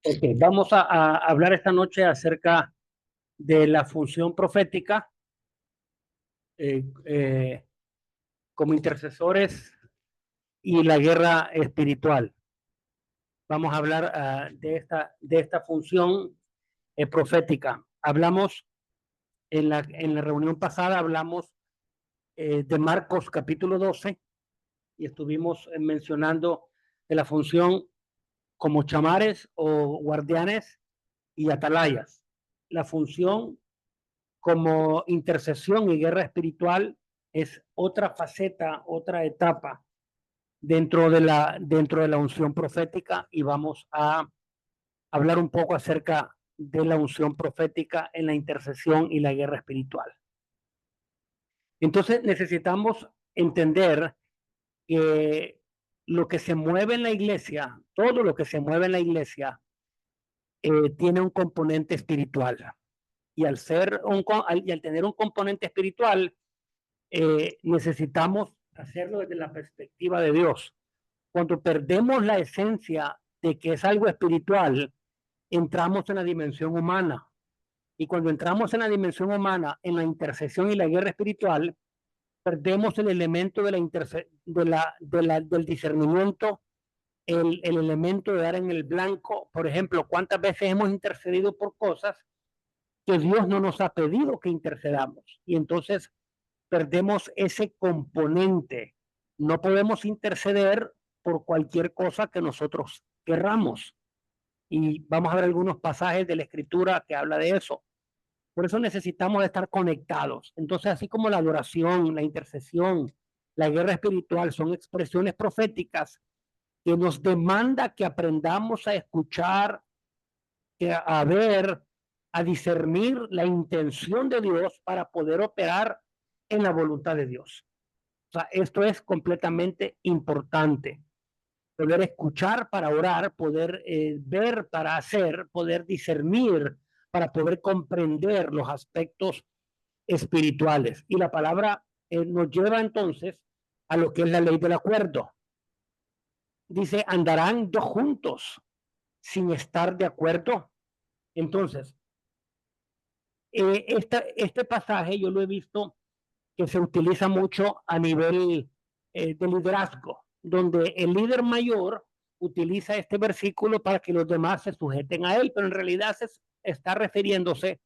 Ok, vamos a hablar esta noche acerca de la función profética eh, eh, como intercesores y la guerra espiritual. Vamos a hablar de esta función profética. Hablamos en la reunión pasada, hablamos de Marcos capítulo 12 y estuvimos mencionando de la función como chamares o guardianes y atalayas. La función como intercesión y guerra espiritual es otra faceta, otra etapa dentro de la unción profética, y vamos a hablar un poco acerca de la unción profética en la intercesión y la guerra espiritual. Entonces necesitamos entender que lo que se mueve en la iglesia, todo lo que se mueve en la iglesia, tiene un componente espiritual. Y al tener un componente espiritual, necesitamos hacerlo desde la perspectiva de Dios. Cuando perdemos la esencia de que es algo espiritual, entramos en la dimensión humana. Y cuando entramos en la dimensión humana, en la intercesión y la guerra espiritual, perdemos el elemento del discernimiento, el elemento de dar en el blanco. Por ejemplo, ¿cuántas veces hemos intercedido por cosas que Dios no nos ha pedido que intercedamos? Y entonces perdemos ese componente. No podemos interceder por cualquier cosa que nosotros querramos. Y vamos a ver algunos pasajes de la Escritura que habla de eso. Por eso necesitamos estar conectados. Entonces, así como la adoración, la intercesión, la guerra espiritual son expresiones proféticas que nos demanda que aprendamos a escuchar, a ver, a discernir la intención de Dios para poder operar en la voluntad de Dios. O sea, esto es completamente importante. Poder escuchar para orar, poder ver para hacer, poder discernir para poder comprender los aspectos espirituales. Y la palabra nos lleva entonces a lo que es la ley del acuerdo. Dice, andarán dos juntos sin estar de acuerdo. Entonces, este pasaje yo lo he visto que se utiliza mucho a nivel de liderazgo, donde el líder mayor utiliza este versículo para que los demás se sujeten a él, pero en realidad se está refiriéndose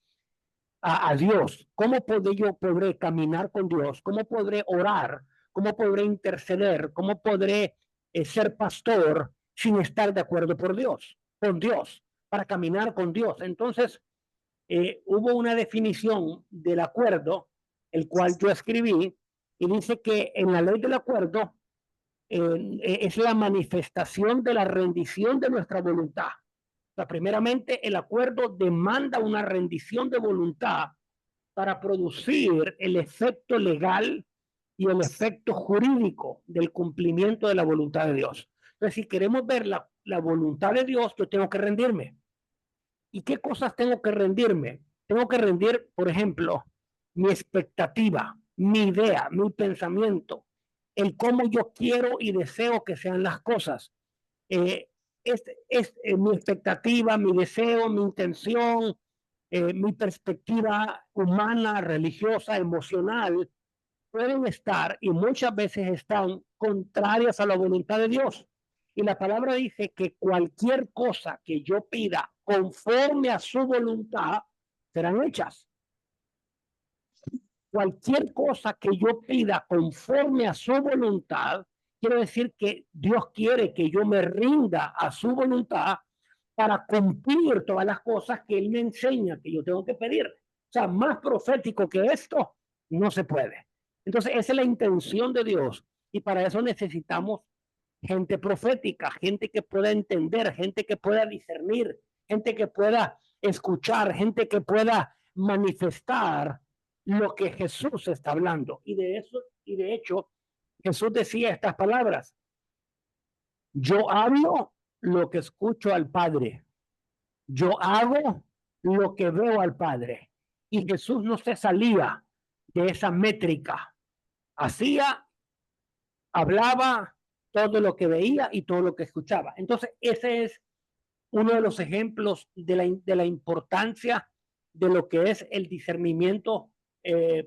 a Dios. ¿Cómo podré caminar con Dios? ¿Cómo podré orar? ¿Cómo podré interceder? ¿Cómo podré ser pastor sin estar de acuerdo con Dios, para caminar con Dios? Entonces, hubo una definición del acuerdo, el cual yo escribí, y dice que en la ley del acuerdo es la manifestación de la rendición de nuestra voluntad. O sea, primeramente, el acuerdo demanda una rendición de voluntad para producir el efecto legal y el efecto jurídico del cumplimiento de la voluntad de Dios. Entonces, si queremos ver la voluntad de Dios, yo tengo que rendirme. ¿Y qué cosas tengo que rendirme? Tengo que rendir, por ejemplo, mi expectativa, mi idea, mi pensamiento, el cómo yo quiero y deseo que sean las cosas. Eh, mi expectativa, mi deseo, mi intención, mi perspectiva humana, religiosa, emocional, pueden estar y muchas veces están contrarias a la voluntad de Dios. Y la palabra dice que cualquier cosa que yo pida conforme a su voluntad serán hechas. Cualquier cosa que yo pida conforme a su voluntad, quiere decir que Dios quiere que yo me rinda a su voluntad para cumplir todas las cosas que Él me enseña que yo tengo que pedir. O sea, más profético que esto no se puede. Entonces, esa es la intención de Dios. Y para eso necesitamos gente profética, gente que pueda entender, gente que pueda discernir, gente que pueda escuchar, gente que pueda manifestar lo que Jesús está hablando. Y de hecho, Jesús decía estas palabras: yo hablo lo que escucho al Padre, yo hago lo que veo al Padre. Y Jesús no se salía de esa métrica. Hacía, hablaba todo lo que veía y todo lo que escuchaba. Entonces, ese es uno de los ejemplos de la importancia de lo que es el discernimiento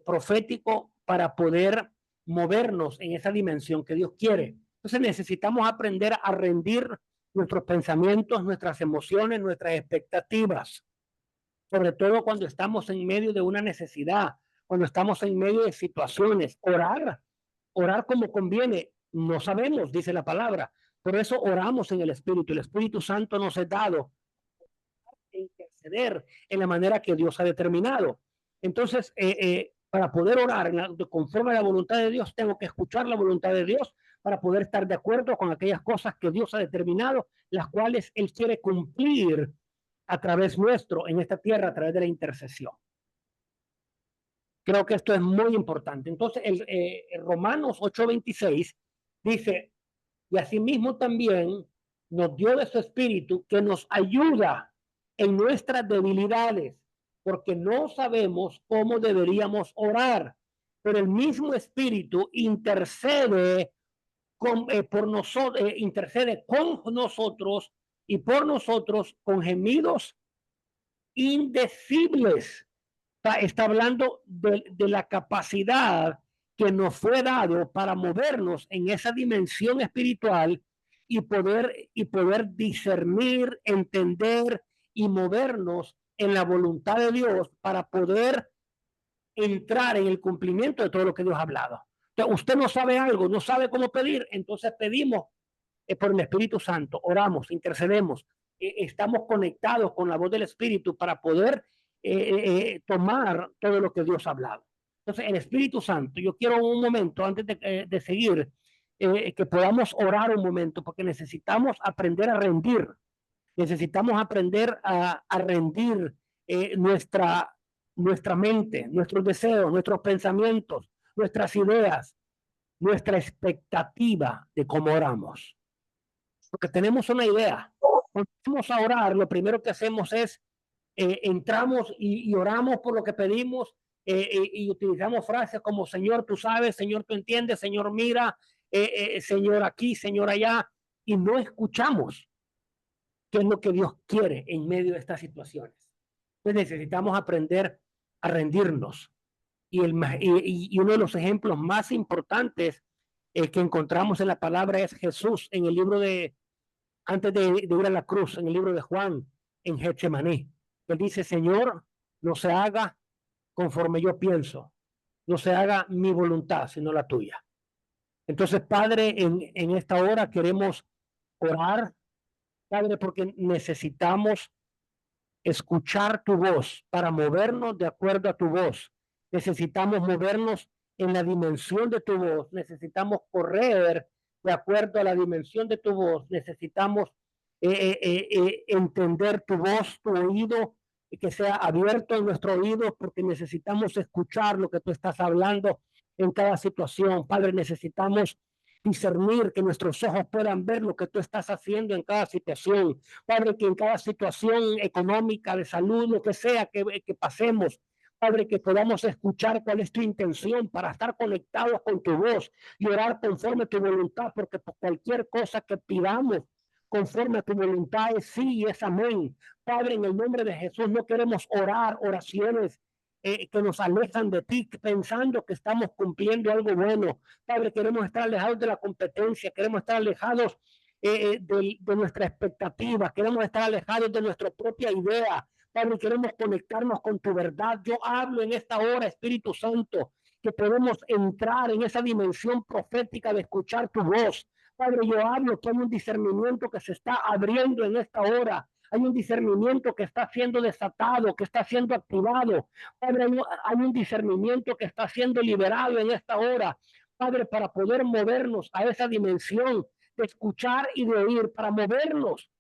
profético para poder movernos en esa dimensión que Dios quiere. Entonces necesitamos aprender a rendir nuestros pensamientos, nuestras emociones, nuestras expectativas, sobre todo cuando estamos en medio de una necesidad, cuando estamos en medio de situaciones. Orar como conviene, no sabemos, dice la palabra. Por eso oramos en el Espíritu. El Espíritu Santo nos es dado e interceder en la manera que Dios ha determinado. Entonces, para poder orar conforme a la voluntad de Dios, tengo que escuchar la voluntad de Dios para poder estar de acuerdo con aquellas cosas que Dios ha determinado, las cuales Él quiere cumplir a través nuestro en esta tierra, a través de la intercesión. Creo que esto es muy importante. Entonces, Romanos 8:26 dice, y asimismo también nos dio de su espíritu que nos ayuda en nuestras debilidades, porque no sabemos cómo deberíamos orar, pero el mismo espíritu intercede por nosotros, intercede con nosotros y por nosotros con gemidos indecibles. Está hablando de la capacidad que nos fue dado para movernos en esa dimensión espiritual y poder discernir, entender y movernos en la voluntad de Dios para poder entrar en el cumplimiento de todo lo que Dios ha hablado. Entonces, usted no sabe algo, no sabe cómo pedir, entonces pedimos por el Espíritu Santo, oramos, intercedemos, estamos conectados con la voz del Espíritu para poder tomar todo lo que Dios ha hablado. Entonces, el Espíritu Santo, yo quiero un momento antes de seguir, que podamos orar un momento, porque necesitamos aprender a rendir, necesitamos aprender a rendir nuestra mente, nuestros deseos, nuestros pensamientos, nuestras ideas, nuestra expectativa de cómo oramos. Porque tenemos una idea. Cuando vamos a orar, lo primero que hacemos es entramos y oramos por lo que pedimos y utilizamos frases como Señor, tú sabes, Señor, tú entiendes, Señor, mira, Señor aquí, Señor allá, y no escuchamos qué es lo que Dios quiere en medio de estas situaciones. Entonces necesitamos aprender a rendirnos. Y uno de los ejemplos más importantes que encontramos en la palabra es Jesús en el libro antes de ir a la cruz, en el libro de Juan, en Getsemaní. Él dice, Señor, no se haga conforme yo pienso, no se haga mi voluntad, sino la tuya. Entonces, Padre, en esta hora queremos orar, Padre, porque necesitamos escuchar tu voz para movernos de acuerdo a tu voz. Necesitamos movernos en la dimensión de tu voz. Necesitamos correr de acuerdo a la dimensión de tu voz. Necesitamos entender tu voz, tu oído, y que sea abierto en nuestro oído, porque necesitamos escuchar lo que tú estás hablando en cada situación. Padre, necesitamos discernir, que nuestros ojos puedan ver lo que tú estás haciendo en cada situación. Padre, que en cada situación económica, de salud, lo que sea que pasemos, Padre, que podamos escuchar cuál es tu intención para estar conectados con tu voz y orar conforme a tu voluntad, porque por cualquier cosa que pidamos conforme a tu voluntad es sí y es amén. Padre, en el nombre de Jesús no queremos orar oraciones que nos alejan de ti, pensando que estamos cumpliendo algo bueno. Padre, queremos estar alejados de la competencia, queremos estar alejados de nuestra expectativa, queremos estar alejados de nuestra propia idea. Padre, queremos conectarnos con tu verdad. Yo hablo en esta hora, Espíritu Santo, que podemos entrar en esa dimensión profética de escuchar tu voz. Padre, yo hablo que hay un discernimiento que se está abriendo en esta hora. Hay un discernimiento que está siendo desatado, que está siendo activado. Padre, hay un discernimiento que está siendo liberado en esta hora. Padre, para poder movernos a esa dimensión de escuchar y de oír, para movernos,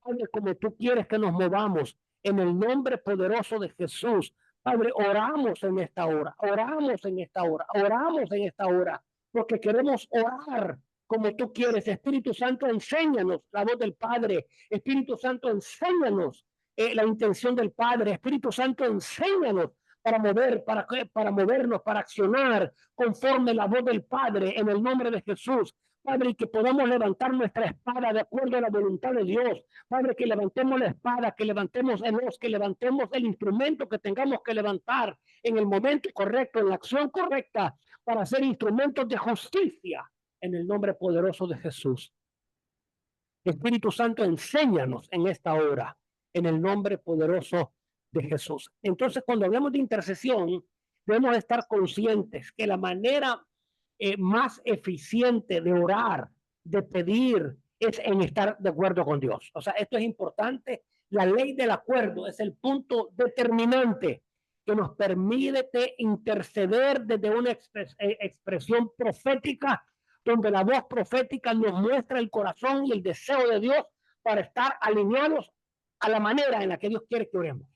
Padre, como tú quieres que nos movamos, en el nombre poderoso de Jesús. Padre, oramos en esta hora, oramos en esta hora, oramos en esta hora, porque queremos orar como tú quieres. Espíritu Santo, enséñanos la voz del Padre. Espíritu Santo, enséñanos la intención del Padre. Espíritu Santo, enséñanos para movernos, para accionar conforme la voz del Padre en el nombre de Jesús. Padre, y que podamos levantar nuestra espada de acuerdo a la voluntad de Dios. Padre, que levantemos la espada, que levantemos el hoz, que levantemos el instrumento que tengamos que levantar en el momento correcto, en la acción correcta, para ser instrumentos de justicia en el nombre poderoso de Jesús. Espíritu Santo, enséñanos en esta hora, en el nombre poderoso de Jesús. Entonces, cuando hablamos de intercesión, debemos estar conscientes que la manera más eficiente de orar, de pedir, es en estar de acuerdo con Dios. O sea, esto es importante. La ley del acuerdo es el punto determinante que nos permite interceder desde una expresión profética, donde la voz profética nos muestra el corazón y el deseo de Dios para estar alineados a la manera en la que Dios quiere que oremos.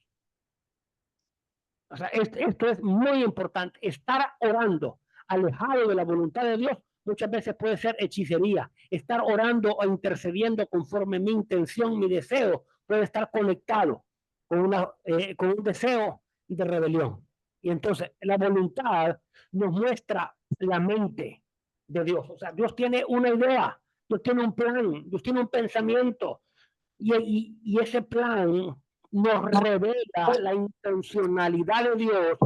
O sea, esto es muy importante. Estar orando alejado de la voluntad de Dios muchas veces puede ser hechicería. Estar orando o intercediendo conforme mi intención, mi deseo, puede estar conectado con un deseo de rebelión. Y entonces la voluntad nos muestra la mente de Dios. O sea, Dios tiene una idea, Dios tiene un plan, Dios tiene un pensamiento. Y ese plan nos revela la intencionalidad de Dios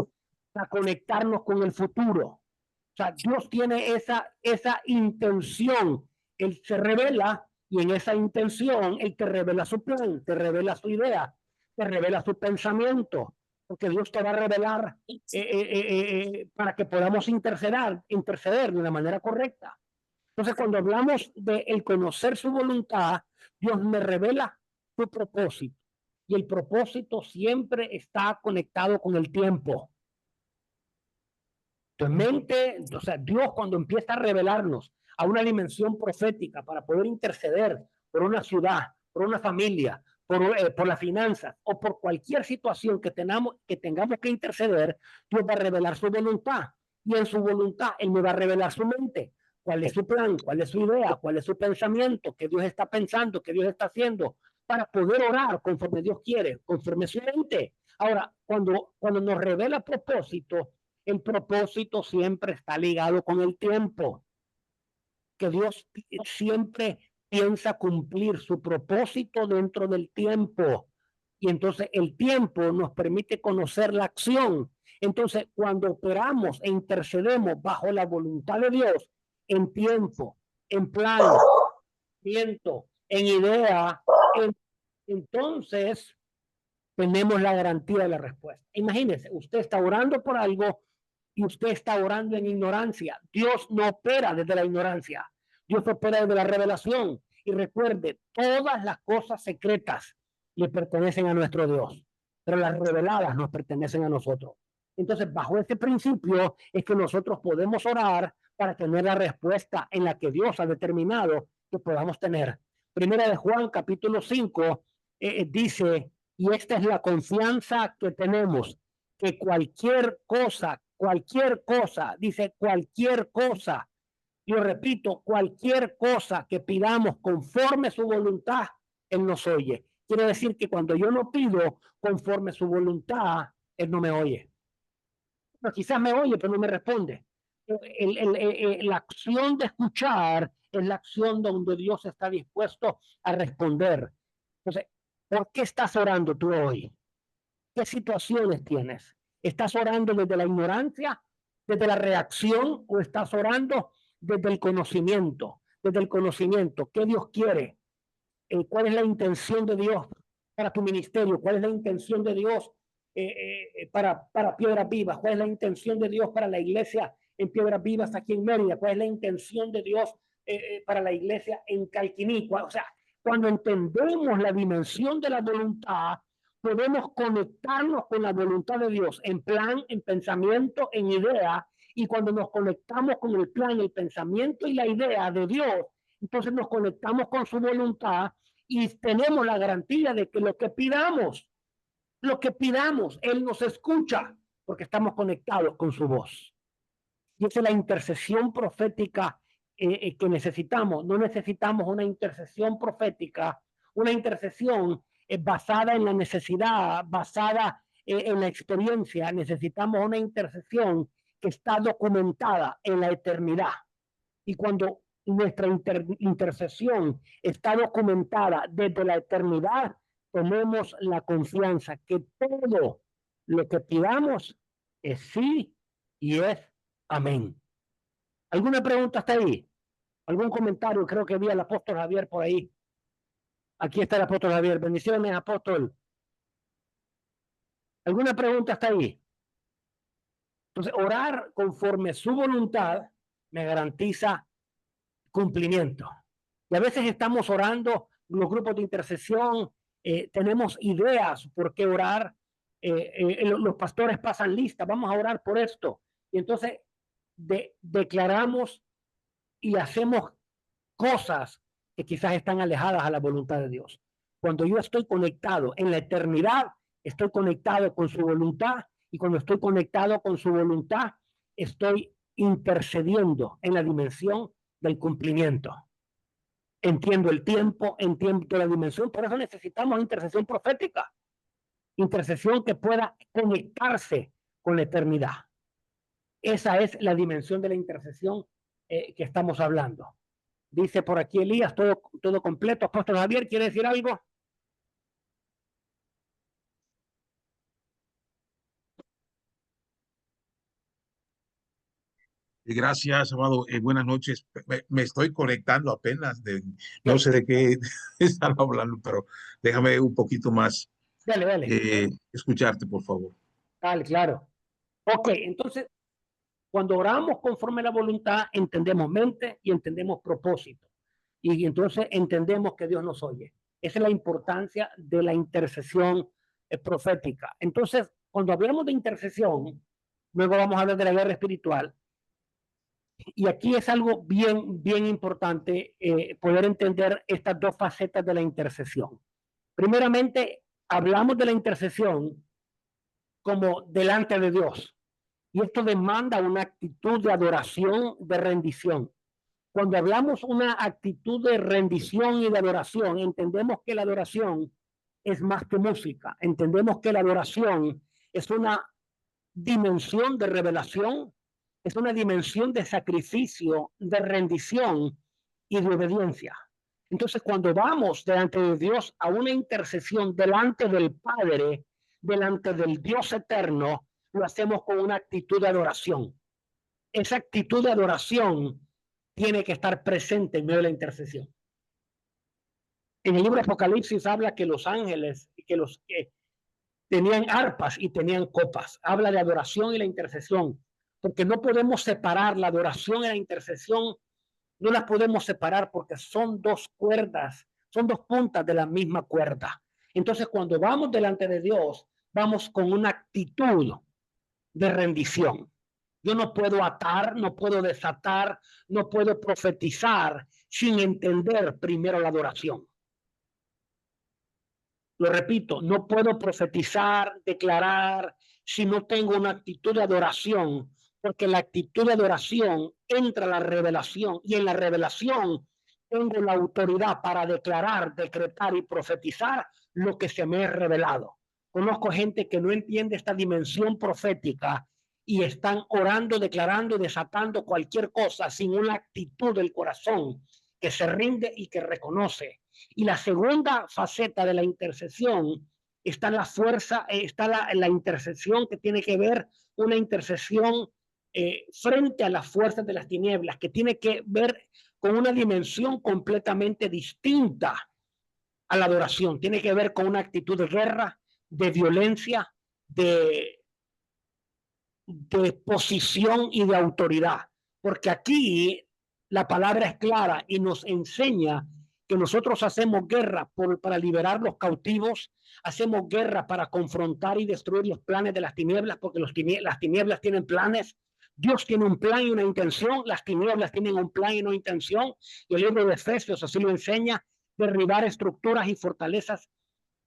para conectarnos con el futuro. O sea, Dios tiene esa intención. Él se revela y en esa intención Él te revela su plan, te revela su idea, te revela su pensamiento. Porque Dios te va a revelar para que podamos interceder de una manera correcta. Entonces, cuando hablamos de el conocer su voluntad, Dios me revela su propósito. Y el propósito siempre está conectado con el tiempo. Tu mente, o sea, Dios cuando empieza a revelarnos a una dimensión profética para poder interceder por una ciudad, por una familia, por las finanzas o por cualquier situación que tengamos que interceder, Dios va a revelar su voluntad. Y en su voluntad, Él me va a revelar su mente. ¿Cuál es su plan? ¿Cuál es su idea? ¿Cuál es su pensamiento? ¿Qué Dios está pensando? ¿Qué Dios está haciendo? Para poder orar conforme Dios quiere, conforme su mente. Ahora, cuando nos revela propósito, el propósito siempre está ligado con el tiempo. Que Dios siempre piensa cumplir su propósito dentro del tiempo. Y entonces el tiempo nos permite conocer la acción. Entonces, cuando operamos e intercedemos bajo la voluntad de Dios, en tiempo, en plan, en idea, entonces tenemos la garantía de la respuesta. Imagínese, usted está orando por algo y usted está orando en ignorancia. Dios no opera desde la ignorancia. Dios opera desde la revelación. Y recuerde, todas las cosas secretas le pertenecen a nuestro Dios, pero las reveladas nos pertenecen a nosotros. Entonces, bajo este principio es que nosotros podemos orar para tener la respuesta en la que Dios ha determinado que podamos tener. Primera de Juan, capítulo 5, dice, y esta es la confianza que tenemos, que cualquier cosa, dice cualquier cosa, yo repito, cualquier cosa que pidamos conforme su voluntad, Él nos oye. Quiere decir que cuando yo no pido conforme su voluntad, Él no me oye. Pero quizás me oye, pero no me responde. La acción de escuchar es la acción donde Dios está dispuesto a responder. Entonces, ¿por qué estás orando tú hoy? ¿Qué situaciones tienes? ¿Estás orando desde la ignorancia, desde la reacción o estás orando desde el conocimiento? Desde el conocimiento, ¿qué Dios quiere? ¿Cuál es la intención de Dios para tu ministerio? ¿Cuál es la intención de Dios para Piedras Vivas? ¿Cuál es la intención de Dios para la iglesia en Piedras Vivas aquí en Mérida? ¿Cuál es la intención de Dios para la iglesia en Calquiní? O sea, cuando entendemos la dimensión de la voluntad, podemos conectarnos con la voluntad de Dios en plan, en pensamiento, en idea. Y cuando nos conectamos con el plan, el pensamiento y la idea de Dios, entonces nos conectamos con su voluntad y tenemos la garantía de que lo que pidamos, Él nos escucha porque estamos conectados con su voz. Y esa es la intercesión profética que necesitamos. No necesitamos una intercesión profética, una intercesión basada en la necesidad, basada en la experiencia. Necesitamos una intercesión que está documentada en la eternidad. Y cuando nuestra intercesión está documentada desde la eternidad, tenemos la confianza que todo lo que pidamos es sí y es amén. ¿Alguna pregunta hasta ahí? ¿Algún comentario? Creo que vi al apóstol Javier por ahí. Aquí está el apóstol Javier. Bendiciones, apóstol. ¿Alguna pregunta hasta ahí? Entonces, orar conforme su voluntad me garantiza cumplimiento. Y a veces estamos orando, los grupos de intercesión, tenemos ideas por qué orar. Los pastores pasan lista, vamos a orar por esto. Y entonces declaramos y hacemos cosas que quizás están alejadas a la voluntad de Dios. Cuando yo estoy conectado en la eternidad, estoy conectado con su voluntad, y cuando estoy conectado con su voluntad, estoy intercediendo en la dimensión del cumplimiento. Entiendo el tiempo, entiendo la dimensión, por eso necesitamos intercesión profética, intercesión que pueda conectarse con la eternidad. Esa es la dimensión de la intercesión que estamos hablando. Dice por aquí Elías, todo completo. Apóstol Javier, ¿quiere decir algo? Gracias, amado. Buenas noches. Me estoy conectando apenas. No sé de qué están hablando, pero déjame un poquito más Dale. escucharte, por favor. Dale, claro. Ok, entonces, cuando oramos conforme a la voluntad, entendemos mente y entendemos propósito. Y entonces entendemos que Dios nos oye. Esa es la importancia de la intercesión profética. Entonces, cuando hablamos de intercesión, luego vamos a hablar de la guerra espiritual. Y aquí es algo bien importante poder entender estas dos facetas de la intercesión. Primeramente, hablamos de la intercesión como delante de Dios. Y esto demanda una actitud de adoración, de rendición. Cuando hablamos una actitud de rendición y de adoración, entendemos que la adoración es más que música. Entendemos que la adoración es una dimensión de revelación, es una dimensión de sacrificio, de rendición y de obediencia. Entonces, cuando vamos delante de Dios a una intercesión delante del Padre, delante del Dios eterno, lo hacemos con una actitud de adoración. Esa actitud de adoración tiene que estar presente en medio de la intercesión. En el libro de Apocalipsis habla que los ángeles, que los que tenían arpas y tenían copas. Habla de adoración y la intercesión, porque no podemos separar la adoración y la intercesión, no las podemos separar porque son dos cuerdas, son dos puntas de la misma cuerda. Entonces, cuando vamos delante de Dios, vamos con una actitud de rendición. Yo no puedo atar, no puedo desatar, no puedo profetizar sin entender primero la adoración. Lo repito, no puedo profetizar, declarar, si no tengo una actitud de adoración, porque la actitud de adoración entra a la revelación, y en la revelación tengo la autoridad para declarar, decretar y profetizar lo que se me es revelado. Conozco gente que no entiende esta dimensión profética y están orando, declarando, desatando cualquier cosa sin una actitud del corazón que se rinde y que reconoce. Y la segunda faceta de la intercesión está la fuerza, está la intercesión que tiene que ver una intercesión frente a las fuerzas de las tinieblas, que tiene que ver con una dimensión completamente distinta a la adoración. Tiene que ver con una actitud de guerra, de violencia, de posición y de autoridad. Porque aquí la palabra es clara y nos enseña que nosotros hacemos guerra para liberar los cautivos, hacemos guerra para confrontar y destruir los planes de las tinieblas, porque las tinieblas tienen planes. Dios tiene un plan y una intención, las tinieblas tienen un plan y una intención, y el libro de Efesios así lo enseña: derribar estructuras y fortalezas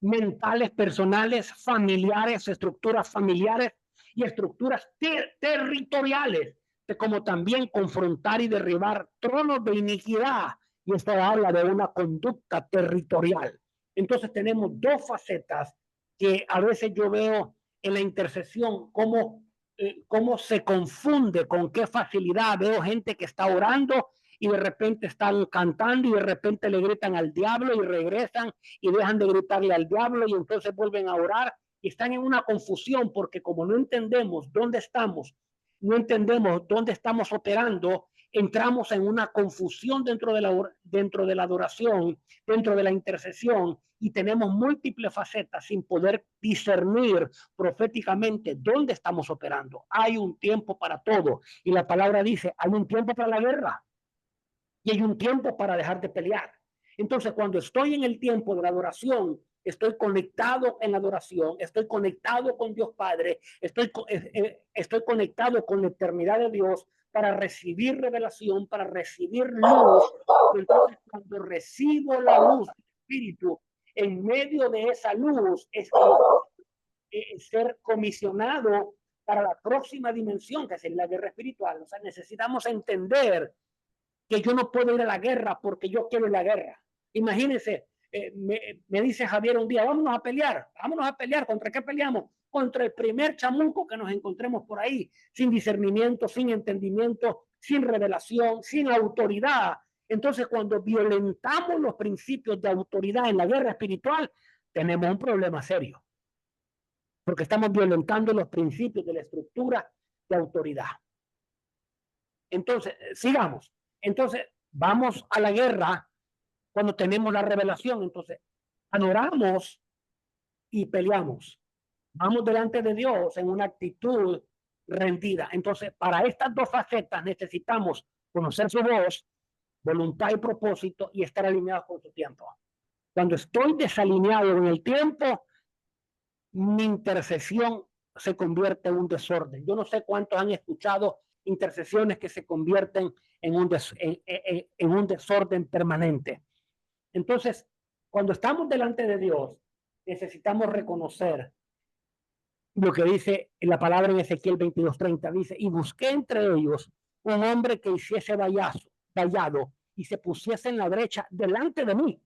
mentales, personales, familiares, estructuras familiares y estructuras territoriales, como también confrontar y derribar tronos de iniquidad. Y esto habla de una conducta territorial. Entonces tenemos dos facetas que a veces yo veo en la intercesión, cómo se confunde, con qué facilidad veo gente que está orando y de repente están cantando y de repente le gritan al diablo y regresan y dejan de gritarle al diablo y entonces vuelven a orar y están en una confusión porque como no entendemos dónde estamos, no entendemos dónde estamos operando, entramos en una confusión dentro de la adoración, dentro de la intercesión y tenemos múltiples facetas sin poder discernir proféticamente dónde estamos operando. Hay un tiempo para todo y la palabra dice, hay un tiempo para la guerra y hay un tiempo para dejar de pelear. Entonces, cuando estoy en el tiempo de la adoración, estoy conectado en la adoración, estoy conectado con Dios Padre, estoy conectado con la eternidad de Dios para recibir revelación, para recibir luz. Entonces, cuando recibo la luz del Espíritu, en medio de esa luz, es ser comisionado para la próxima dimensión, que es la guerra espiritual. O sea, necesitamos entender que yo no puedo ir a la guerra porque yo quiero la guerra. Imagínense, me dice Javier un día, vámonos a pelear. ¿Contra qué peleamos? Contra el primer chamuco que nos encontremos por ahí, sin discernimiento, sin entendimiento, sin revelación, sin autoridad. Entonces, cuando violentamos los principios de autoridad en la guerra espiritual, tenemos un problema serio, porque estamos violentando los principios de la estructura de autoridad. Entonces, sigamos. Entonces, vamos a la guerra cuando tenemos la revelación. Entonces, adoramos y peleamos. Vamos delante de Dios en una actitud rendida. Entonces, para estas dos facetas necesitamos conocer su voz, voluntad y propósito y estar alineados con su tiempo. Cuando estoy desalineado en el tiempo, mi intercesión se convierte en un desorden. Yo no sé cuántos han escuchado intercesiones que se convierten en un desorden permanente. Entonces, cuando estamos delante de Dios, necesitamos reconocer lo que dice la palabra en Ezequiel 22:30. Dice, y busqué entre ellos un hombre que hiciese vallado y se pusiese en la brecha delante de mí.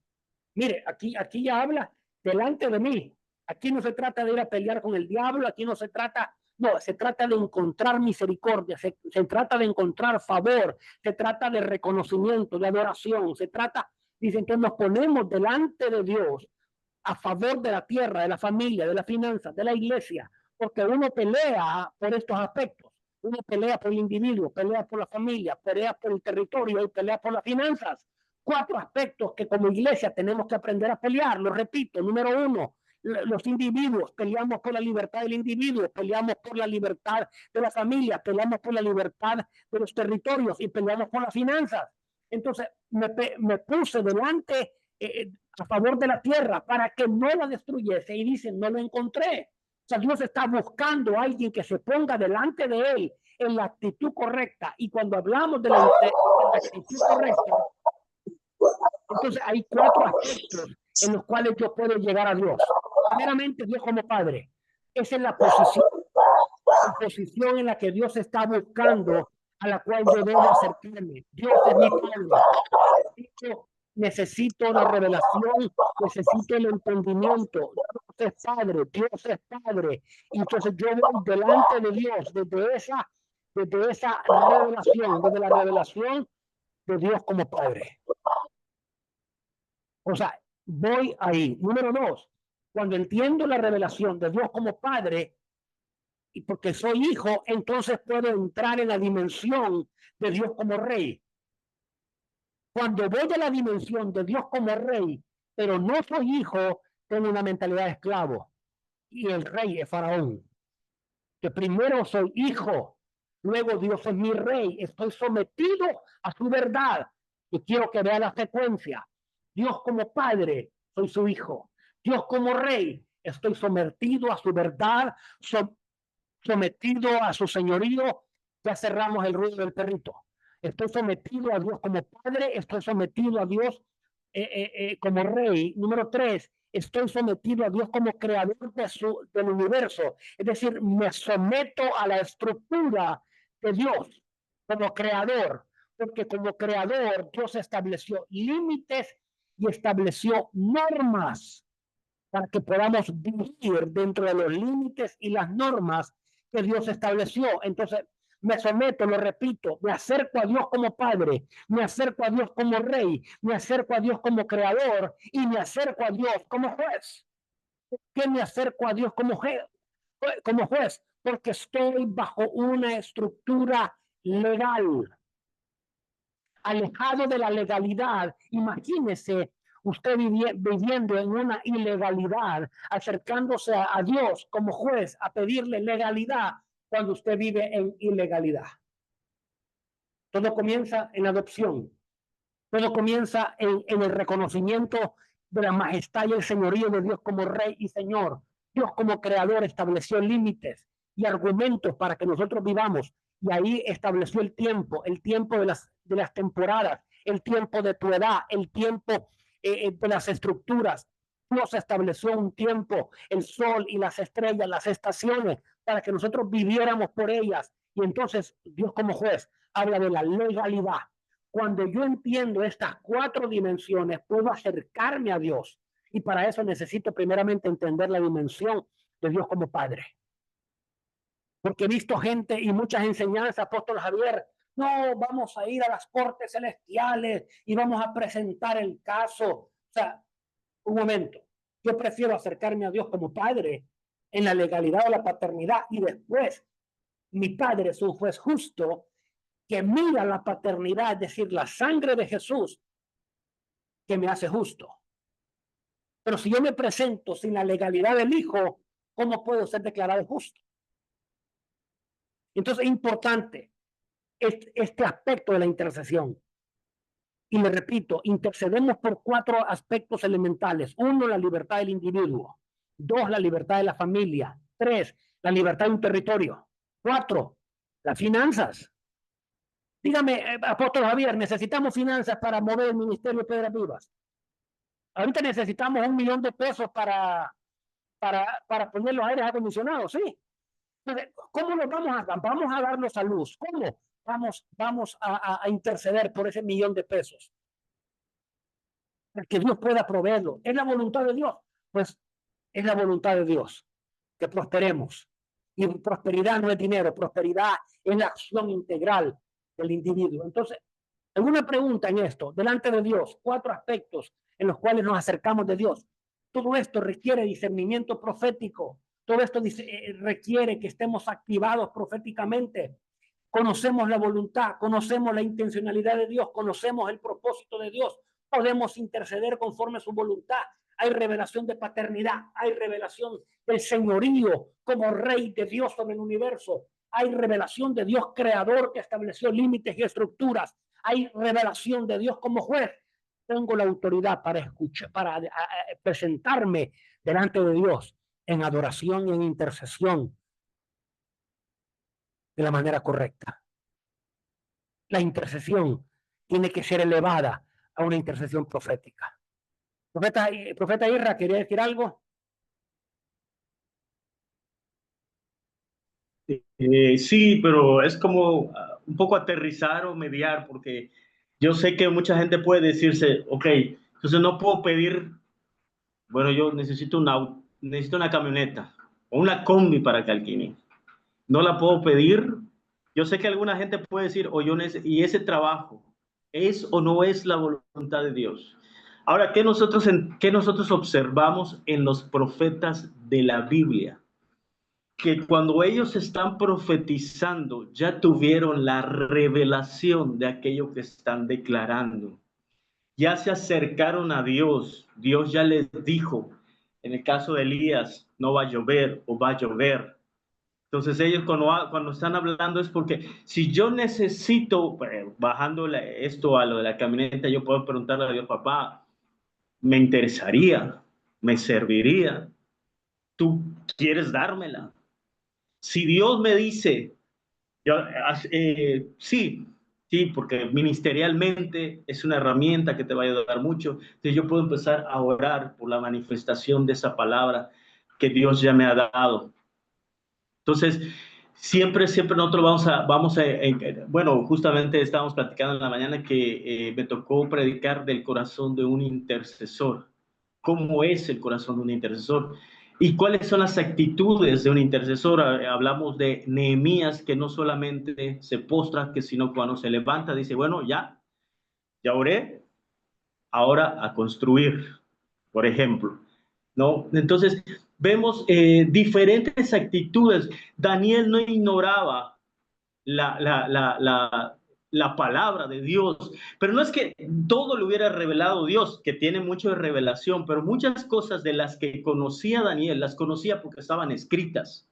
Mire, aquí ya habla delante de mí. Aquí no se trata de ir a pelear con el diablo, aquí no se trata, no, se trata de encontrar misericordia, se trata de encontrar favor, se trata de reconocimiento, de adoración, se trata, dicen que nos ponemos delante de Dios a favor de la tierra, de la familia, de las finanzas, de la iglesia, porque uno pelea por estos aspectos. Uno pelea por el individuo, pelea por la familia, pelea por el territorio y pelea por las finanzas. 4 aspectos que como iglesia tenemos que aprender a pelear. Lo repito, número 1, los individuos, peleamos por la libertad del individuo, peleamos por la libertad de la familia, peleamos por la libertad de los territorios y peleamos por las finanzas. Entonces me puse delante a favor de la tierra para que no la destruyese y dicen, no lo encontré. O sea, Dios está buscando a alguien que se ponga delante de él en la actitud correcta. Y cuando hablamos de la actitud correcta, entonces hay 4 aspectos en los cuales yo puedo llegar a Dios. Primeramente, Dios como Padre. Esa es la posición en la que Dios está buscando, a la cual yo debo acercarme. Dios es mi Padre. Necesito la revelación, necesito el entendimiento. Dios es Padre, Dios es Padre. Y entonces yo voy delante de Dios desde esa revelación, desde la revelación de Dios como Padre. O sea, voy ahí. Número 2, cuando entiendo la revelación de Dios como Padre, y porque soy hijo, entonces puedo entrar en la dimensión de Dios como Rey. Cuando voy a la dimensión de Dios como Rey, pero no soy hijo, tengo una mentalidad de esclavo. Y el rey es Faraón. Que primero soy hijo, luego Dios es mi rey, estoy sometido a su verdad. Y quiero que vea la secuencia. Dios como padre, soy su hijo. Dios como rey, estoy sometido a su verdad, sometido a su señorío. Ya cerramos el ruido del perrito. Estoy sometido a Dios como padre, estoy sometido a Dios como rey. Número 3, estoy sometido a Dios como creador del universo. Es decir, me someto a la estructura de Dios como creador, porque como creador Dios estableció límites y estableció normas para que podamos vivir dentro de los límites y las normas que Dios estableció. Entonces, me someto, lo repito, me acerco a Dios como Padre, me acerco a Dios como Rey, me acerco a Dios como Creador y me acerco a Dios como juez. ¿Por qué me acerco a Dios como juez? Porque estoy bajo una estructura legal, alejado de la legalidad. Imagínese usted viviendo en una ilegalidad, acercándose a Dios como juez a pedirle legalidad cuando usted vive en ilegalidad. Todo comienza en la adopción. Todo comienza en el reconocimiento de la majestad y el señorío de Dios como Rey y Señor. Dios como Creador estableció límites y argumentos para que nosotros vivamos. Y ahí estableció el tiempo de las temporadas, el tiempo de tu edad, el tiempo de las estructuras. Dios estableció un tiempo, el sol y las estrellas, las estaciones, para que nosotros viviéramos por ellas. Y entonces Dios como juez habla de la legalidad. Cuando yo entiendo estas 4 dimensiones, puedo acercarme a Dios. Y para eso necesito primeramente entender la dimensión de Dios como Padre. Porque he visto gente y muchas enseñanzas, apóstol Javier, no, vamos a ir a las cortes celestiales y vamos a presentar el caso. O sea, un momento, yo prefiero acercarme a Dios como Padre en la legalidad de la paternidad y después mi Padre es un juez justo que mira la paternidad, es decir, la sangre de Jesús, que me hace justo. Pero si yo me presento sin la legalidad del Hijo, ¿cómo puedo ser declarado justo? Entonces es importante este aspecto de la intercesión. Y le repito, intercedemos por 4 aspectos elementales. 1, la libertad del individuo. 2, la libertad de la familia. 3, la libertad de un territorio. 4, las finanzas. Dígame, apóstol Javier, necesitamos finanzas para mover el ministerio de Piedras Vivas. Ahorita necesitamos $1,000,000 para poner los aires acondicionados, ¿sí? Entonces, ¿cómo nos vamos a darnos a luz? ¿Cómo vamos a interceder por ese $1,000,000? Para que Dios pueda proveerlo. ¿Es la voluntad de Dios? Pues es la voluntad de Dios que prosperemos. Y prosperidad no es dinero, prosperidad es la acción integral del individuo. Entonces, alguna pregunta en esto, delante de Dios, 4 aspectos en los cuales nos acercamos de Dios. Todo esto requiere discernimiento profético. Todo esto requiere que estemos activados proféticamente. Conocemos la voluntad, conocemos la intencionalidad de Dios, conocemos el propósito de Dios. Podemos interceder conforme a su voluntad. Hay revelación de paternidad, hay revelación del señorío como Rey de Dios sobre el universo. Hay revelación de Dios creador que estableció límites y estructuras. Hay revelación de Dios como juez. Tengo la autoridad para escuchar, para presentarme delante de Dios en adoración y en intercesión de la manera correcta. La intercesión tiene que ser elevada a una intercesión profética. Profeta Irra, ¿quería decir algo? Sí, pero es como un poco aterrizar o mediar, porque yo sé que mucha gente puede decirse, ok, entonces no puedo pedir, bueno, yo necesito una camioneta o una combi para que alquilen. No la puedo pedir. Yo sé que alguna gente puede decir, o y ese trabajo es o no es la voluntad de Dios. Ahora, ¿qué nosotros observamos en los profetas de la Biblia? Que cuando ellos están profetizando, ya tuvieron la revelación de aquello que están declarando. Ya se acercaron a Dios. Dios ya les dijo, en el caso de Elías, no va a llover o va a llover. Entonces ellos cuando están hablando es porque si yo necesito, bajando esto a lo de la camioneta, yo puedo preguntarle a Dios, papá, me interesaría, me serviría, tú quieres dármela. Si Dios me dice, sí, sí, porque ministerialmente es una herramienta que te va a ayudar mucho, entonces yo puedo empezar a orar por la manifestación de esa palabra que Dios ya me ha dado. Entonces, siempre nosotros bueno, justamente estábamos platicando en la mañana que me tocó predicar del corazón de un intercesor. ¿Cómo es el corazón de un intercesor? ¿Y cuáles son las actitudes de un intercesor? Hablamos de Nehemías, que no solamente se postra, sino cuando se levanta dice, bueno, ya oré, ahora a construir, por ejemplo, ¿no? Entonces, vemos diferentes actitudes. Daniel no ignoraba la palabra de Dios, pero no es que todo le hubiera revelado Dios, que tiene mucho de revelación, pero muchas cosas de las que conocía Daniel, las conocía porque estaban escritas,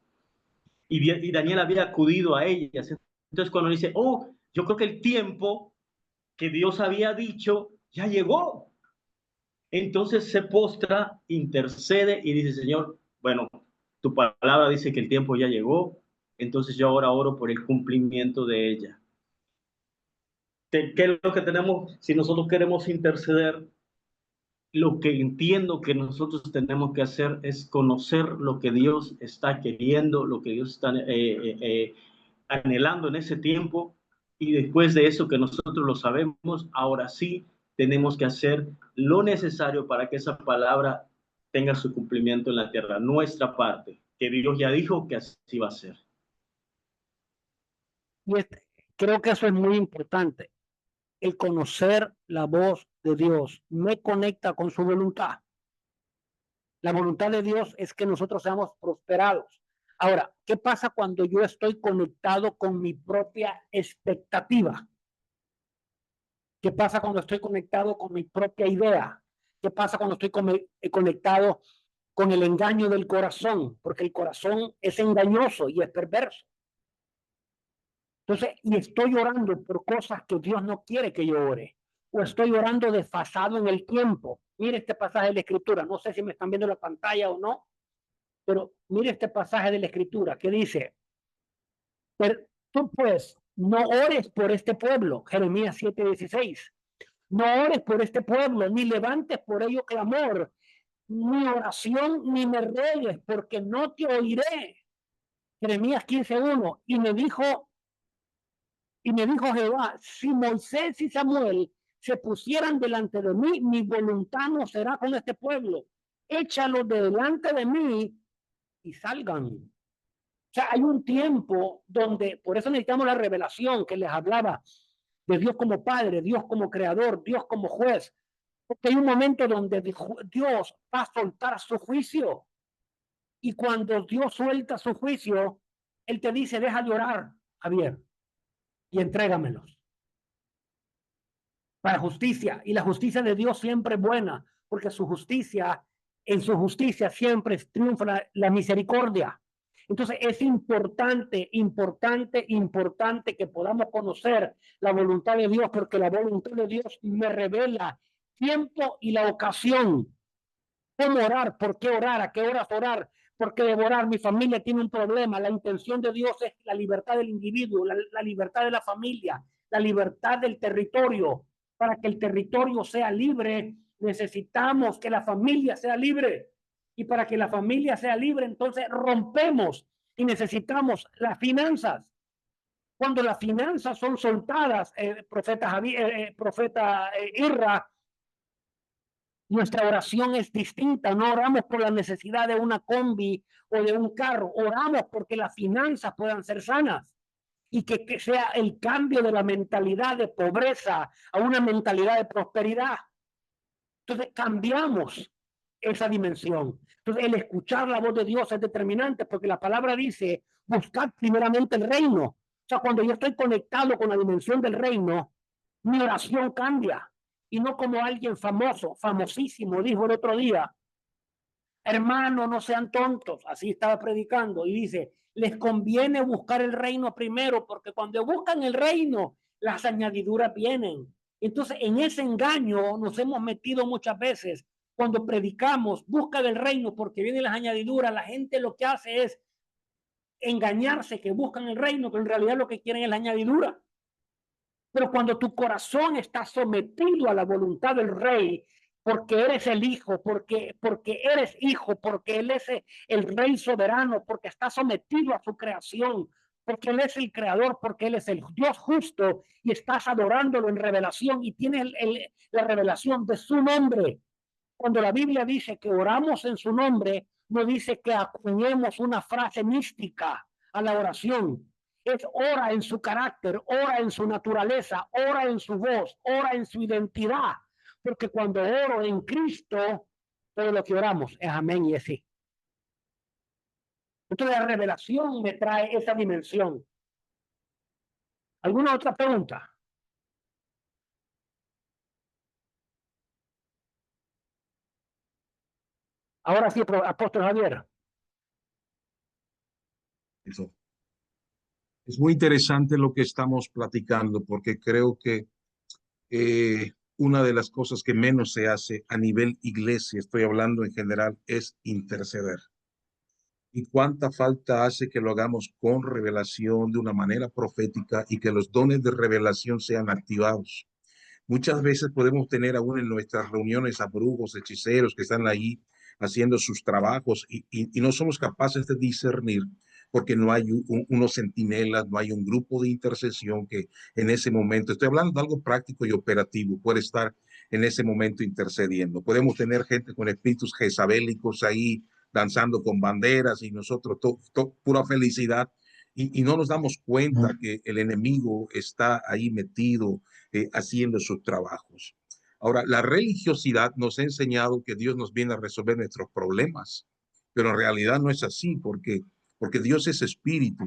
y Daniel había acudido a ellas. Entonces, cuando dice, oh, yo creo que el tiempo que Dios había dicho ya llegó. Entonces se postra, intercede y dice, Señor, bueno, tu palabra dice que el tiempo ya llegó, entonces yo ahora oro por el cumplimiento de ella. ¿Qué es lo que tenemos? Si nosotros queremos interceder, lo que entiendo que nosotros tenemos que hacer es conocer lo que Dios está queriendo, lo que Dios está anhelando en ese tiempo, y después de eso que nosotros lo sabemos, ahora sí tenemos que hacer lo necesario para que esa palabra tenga su cumplimiento en la tierra, nuestra parte, que Dios ya dijo que así va a ser. Y creo que eso es muy importante. El conocer la voz de Dios me conecta con su voluntad. La voluntad de Dios es que nosotros seamos prosperados. Ahora, ¿qué pasa cuando yo estoy conectado con mi propia expectativa? ¿Qué pasa cuando estoy conectado con mi propia idea? ¿Qué pasa cuando estoy conectado con el engaño del corazón? Porque el corazón es engañoso y es perverso. Entonces, y estoy orando por cosas que Dios no quiere que yo ore, o estoy orando desfasado en el tiempo. Mire este pasaje de la Escritura, no sé si me están viendo la pantalla o no, pero mire este pasaje de la Escritura que dice, pero tú pues no ores por este pueblo, Jeremías 7:16, no ores por este pueblo, ni levantes por ello clamor, ni oración, ni me ruegues, porque no te oiré. Jeremías 15:1, y me dijo Jehová, si Moisés y Samuel se pusieran delante de mí, mi voluntad no será con este pueblo. Échalos de delante de mí y salgan. O sea, hay un tiempo donde, por eso necesitamos la revelación que les hablaba de Dios como Padre, Dios como Creador, Dios como Juez. Porque hay un momento donde Dios va a soltar su juicio. Y cuando Dios suelta su juicio, Él te dice, deja de orar, Javier, y entrégamelos para justicia. Y la justicia de Dios siempre es buena, porque en su justicia siempre triunfa la misericordia. Entonces es importante que podamos conocer la voluntad de Dios, porque la voluntad de Dios me revela tiempo y la ocasión. ¿Cómo orar? ¿Por qué orar? ¿A qué horas orar? ¿Por qué devorar? Mi familia tiene un problema. La intención de Dios es la libertad del individuo, la libertad de la familia, la libertad del territorio. Para que el territorio sea libre, necesitamos que la familia sea libre. Y para que la familia sea libre, entonces rompemos y necesitamos las finanzas. Cuando las finanzas son soltadas, profeta Irra, nuestra oración es distinta. No oramos por la necesidad de una combi o de un carro. Oramos porque las finanzas puedan ser sanas y que sea el cambio de la mentalidad de pobreza a una mentalidad de prosperidad. Entonces cambiamos esa dimensión. Entonces el escuchar la voz de Dios es determinante, porque la palabra dice, buscad primeramente el reino. O sea, cuando yo estoy conectado con la dimensión del reino, mi oración cambia. Y no como alguien famoso, famosísimo, dijo el otro día, hermano, no sean tontos. Así estaba predicando y dice, les conviene buscar el reino primero, porque cuando buscan el reino, las añadiduras vienen. Entonces, en ese engaño nos hemos metido muchas veces. Cuando predicamos, busca del reino porque vienen las añadiduras, la gente lo que hace es engañarse que buscan el reino, pero en realidad lo que quieren es la añadidura. Pero cuando tu corazón está sometido a la voluntad del Rey, porque eres el hijo, porque eres hijo, porque Él es el Rey soberano, porque está sometido a su creación, porque Él es el creador, porque Él es el Dios justo, y estás adorándolo en revelación y tienes la revelación de su nombre. Cuando la Biblia dice que oramos en su nombre, no dice que acuñemos una frase mística a la oración. Es ora en su carácter, ora en su naturaleza, ora en su voz, ora en su identidad. Porque cuando oro en Cristo, todo lo que oramos es amén y es sí. Entonces la revelación me trae esa dimensión. ¿Alguna otra pregunta? Ahora sí, apóstol Javier. Eso. Es muy interesante lo que estamos platicando porque creo que una de las cosas que menos se hace a nivel iglesia, estoy hablando en general, es interceder. Y cuánta falta hace que lo hagamos con revelación de una manera profética y que los dones de revelación sean activados. Muchas veces podemos tener aún en nuestras reuniones a brujos, hechiceros que están ahí haciendo sus trabajos y no somos capaces de discernir porque no hay unos centinelas, no hay un grupo de intercesión que en ese momento, estoy hablando de algo práctico y operativo, puede estar en ese momento intercediendo. Podemos tener gente con espíritus jezabélicos ahí danzando con banderas y nosotros pura felicidad y no nos damos cuenta que el enemigo está ahí metido haciendo sus trabajos. Ahora, la religiosidad nos ha enseñado que Dios nos viene a resolver nuestros problemas, pero en realidad no es así porque Dios es espíritu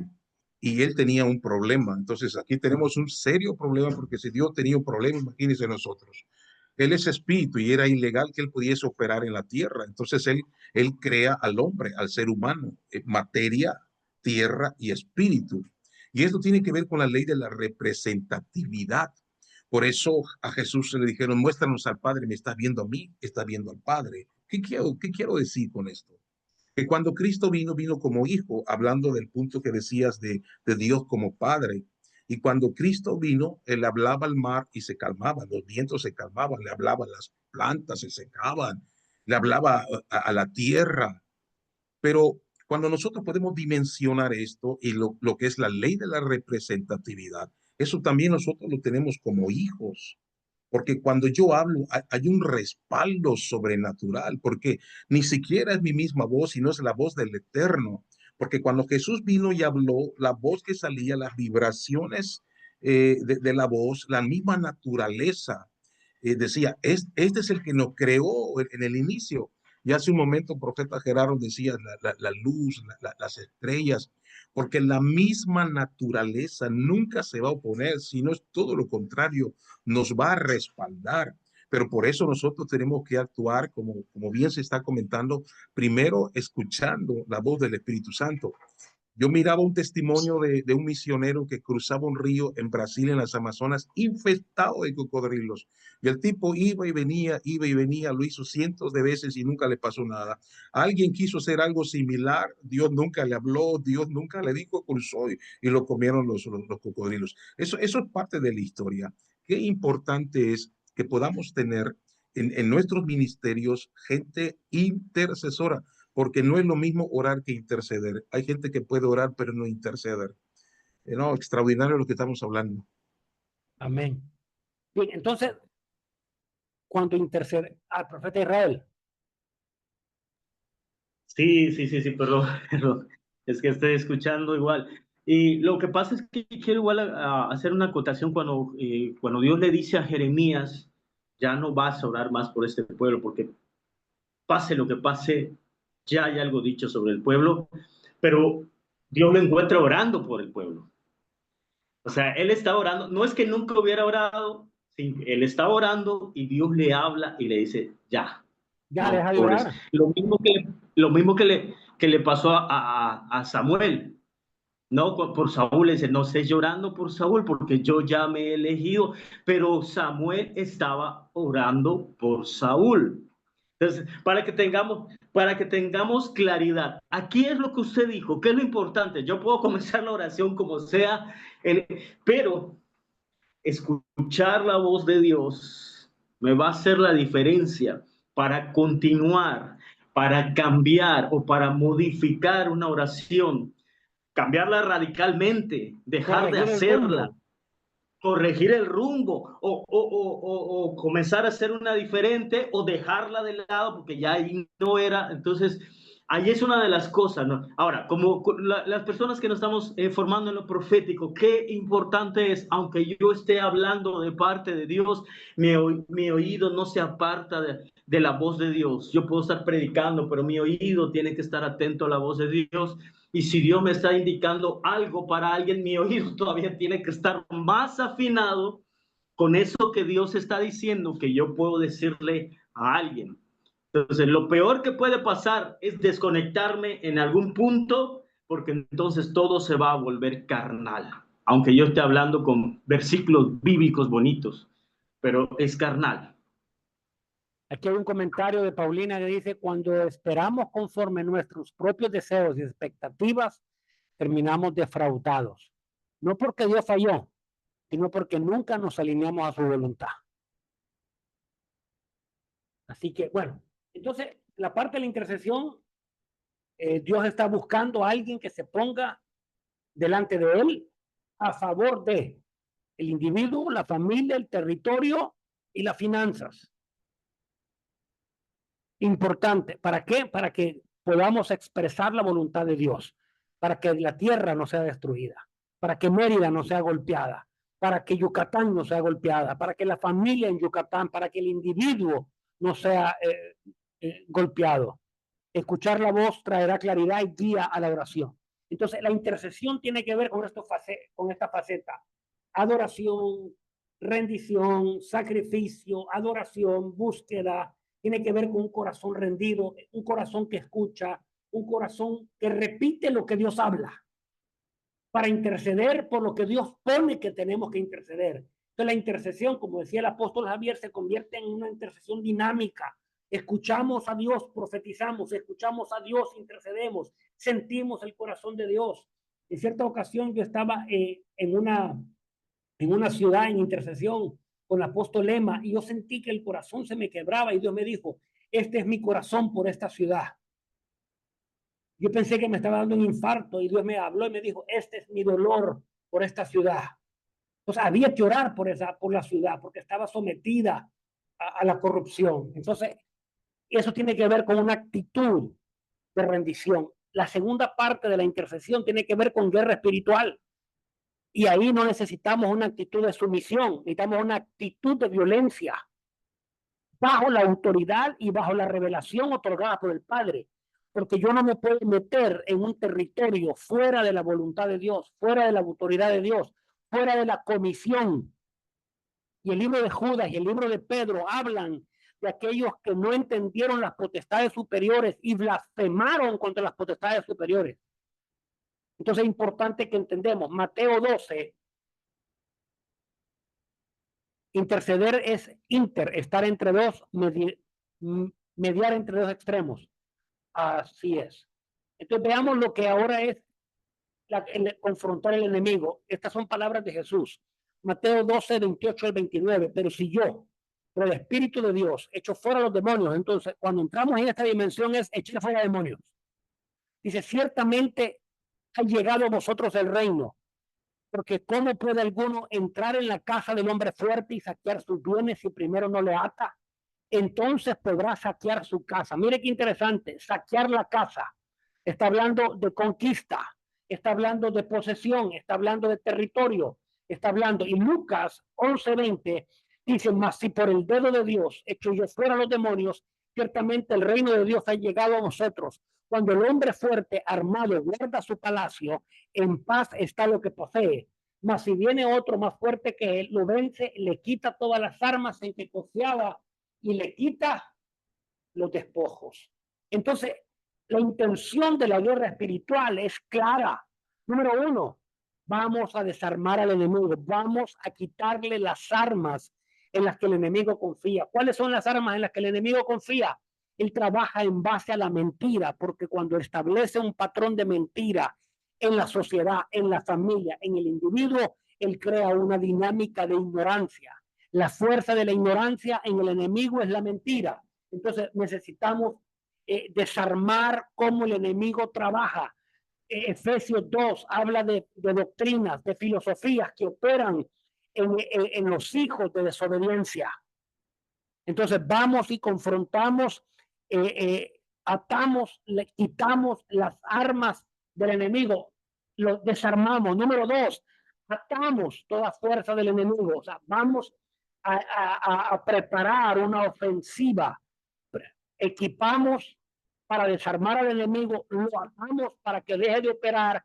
y él tenía un problema. Entonces aquí tenemos un serio problema porque si Dios tenía un problema, imagínense nosotros. Él es espíritu y era ilegal que él pudiese operar en la tierra. Entonces él crea al hombre, al ser humano, materia, tierra y espíritu. Y esto tiene que ver con la ley de la representatividad. Por eso a Jesús se le dijeron, muéstranos al Padre, me estás viendo a mí, estás viendo al Padre. ¿Qué quiero decir con esto? Que cuando Cristo vino como hijo, hablando del punto que decías de Dios como Padre. Y cuando Cristo vino, él hablaba al mar y se calmaba, los vientos se calmaban, le hablaba a las plantas, se secaban, le hablaba a la tierra. Pero cuando nosotros podemos dimensionar esto y lo que es la ley de la representatividad, eso también nosotros lo tenemos como hijos. Porque cuando yo hablo hay un respaldo sobrenatural, porque ni siquiera es mi misma voz, sino es la voz del Eterno. Porque cuando Jesús vino y habló, la voz que salía, las vibraciones de la voz, la misma naturaleza, decía, este es el que nos creó en el inicio. Y hace un momento el profeta Gerardo decía la luz, las estrellas, porque la misma naturaleza nunca se va a oponer, sino es todo lo contrario, nos va a respaldar. Pero por eso nosotros tenemos que actuar, como bien se está comentando, primero escuchando la voz del Espíritu Santo. Yo miraba un testimonio de un misionero que cruzaba un río en Brasil, en las Amazonas, infestado de cocodrilos. Y el tipo iba y venía, lo hizo cientos de veces y nunca le pasó nada. Alguien quiso hacer algo similar, Dios nunca le habló, Dios nunca le dijo, cruzó y lo comieron los cocodrilos. Eso es parte de la historia. Qué importante es que podamos tener en nuestros ministerios gente intercesora porque no es lo mismo orar que interceder. Hay gente que puede orar, pero no interceder. No, extraordinario lo que estamos hablando. Amén. Bien, entonces, cuando intercede al profeta Israel. Sí, perdón, perdón. Es que estoy escuchando igual. Y lo que pasa es que quiero igual hacer una acotación cuando Dios le dice a Jeremías, ya no vas a orar más por este pueblo, porque pase lo que pase, ya hay algo dicho sobre el pueblo, pero Dios lo encuentra orando por el pueblo. O sea, él está orando, no es que nunca hubiera orado, sí, él está orando y Dios le habla y le dice, ya, Ya no deja de ores. orar. Lo mismo que le pasó a Samuel, ¿no? Por Saúl, le dice, no estés llorando por Saúl porque yo ya me he elegido, pero Samuel estaba orando por Saúl. Entonces, para que tengamos claridad, aquí es lo que usted dijo, ¿qué es lo importante? Yo puedo comenzar la oración como sea, pero escuchar la voz de Dios me va a hacer la diferencia para continuar, para cambiar o para modificar una oración, cambiarla radicalmente, dejar de Corregir el hacerla, rumbo. corregir el rumbo o comenzar a hacer una diferente o dejarla de lado porque ya ahí no era. Entonces, ahí es una de las cosas, ¿no? Ahora, como las personas que nos estamos formando en lo profético, qué importante es, aunque yo esté hablando de parte de Dios, mi oído no se aparta de la voz de Dios. Yo puedo estar predicando, pero mi oído tiene que estar atento a la voz de Dios. Y si Dios me está indicando algo para alguien, mi oído todavía tiene que estar más afinado con eso que Dios está diciendo que yo puedo decirle a alguien. Entonces, lo peor que puede pasar es desconectarme en algún punto, porque entonces todo se va a volver carnal. Aunque yo esté hablando con versículos bíblicos bonitos, pero es carnal. Aquí hay un comentario de Paulina que dice, cuando esperamos conforme nuestros propios deseos y expectativas, terminamos defraudados. No porque Dios falló, sino porque nunca nos alineamos a su voluntad. Así que, bueno, entonces la parte de la intercesión, Dios está buscando a alguien que se ponga delante de él a favor de el individuo, la familia, el territorio y las finanzas. Importante. ¿Para qué? Para que podamos expresar la voluntad de Dios, para que la tierra no sea destruida, para que Mérida no sea golpeada, para que Yucatán no sea golpeada, para que la familia en Yucatán, para que el individuo no sea golpeado. Escuchar la voz traerá claridad y guía a la oración. Entonces, la intercesión tiene que ver con esta faceta. Adoración, rendición, sacrificio, adoración, búsqueda. Tiene que ver con un corazón rendido, un corazón que escucha, un corazón que repite lo que Dios habla para interceder por lo que Dios pone que tenemos que interceder. Entonces, la intercesión, como decía el apóstol Javier, se convierte en una intercesión dinámica. Escuchamos a Dios, profetizamos, escuchamos a Dios, intercedemos, sentimos el corazón de Dios. En cierta ocasión yo estaba en una ciudad en intercesión con el apóstol Lema y yo sentí que el corazón se me quebraba y Dios me dijo, este es mi corazón por esta ciudad. Yo pensé que me estaba dando un infarto y Dios me habló y me dijo, este es mi dolor por esta ciudad. Entonces había que orar por la ciudad porque estaba sometida a la corrupción. Entonces, eso tiene que ver con una actitud de rendición. La segunda parte de la intercesión tiene que ver con guerra espiritual. Y ahí no necesitamos una actitud de sumisión, necesitamos una actitud de violencia bajo la autoridad y bajo la revelación otorgada por el Padre. Porque yo no me puedo meter en un territorio fuera de la voluntad de Dios, fuera de la autoridad de Dios, fuera de la comisión. Y el libro de Judas y el libro de Pedro hablan de aquellos que no entendieron las potestades superiores y blasfemaron contra las potestades superiores. Entonces es importante que entendamos, Mateo 12, interceder es estar entre dos, mediar entre dos extremos. Así es. Entonces veamos lo que ahora es confrontar al enemigo. Estas son palabras de Jesús. Mateo 12, 28 al 29. Pero si yo, por el Espíritu de Dios, echo fuera los demonios, entonces cuando entramos en esta dimensión es echar fuera demonios. Dice, ciertamente ha llegado a vosotros el reino, porque ¿cómo puede alguno entrar en la casa del hombre fuerte y saquear sus bienes si primero no le ata? Entonces podrá saquear su casa. Mire qué interesante, saquear la casa. Está hablando de conquista, está hablando de posesión, está hablando de territorio, está hablando. Y Lucas 11:20 dice, mas si por el dedo de Dios echo yo fuera los demonios, ciertamente el reino de Dios ha llegado a vosotros. Cuando el hombre fuerte, armado, guarda su palacio, en paz está lo que posee. Mas si viene otro más fuerte que él, lo vence, le quita todas las armas en que confiaba y le quita los despojos. Entonces, la intención de la guerra espiritual es clara. Número uno, vamos a desarmar al enemigo, vamos a quitarle las armas en las que el enemigo confía. ¿Cuáles son las armas en las que el enemigo confía? Él trabaja en base a la mentira, porque cuando establece un patrón de mentira en la sociedad, en la familia, en el individuo, él crea una dinámica de ignorancia. La fuerza de la ignorancia en el enemigo es la mentira. Entonces necesitamos desarmar cómo el enemigo trabaja. Efesios 2 habla de doctrinas, de filosofías que operan en los hijos de desobediencia. Entonces vamos y confrontamos atamos, le quitamos las armas del enemigo, los desarmamos. Número 2, atamos toda fuerza del enemigo. O sea, vamos a preparar una ofensiva. Equipamos para desarmar al enemigo, lo atamos para que deje de operar,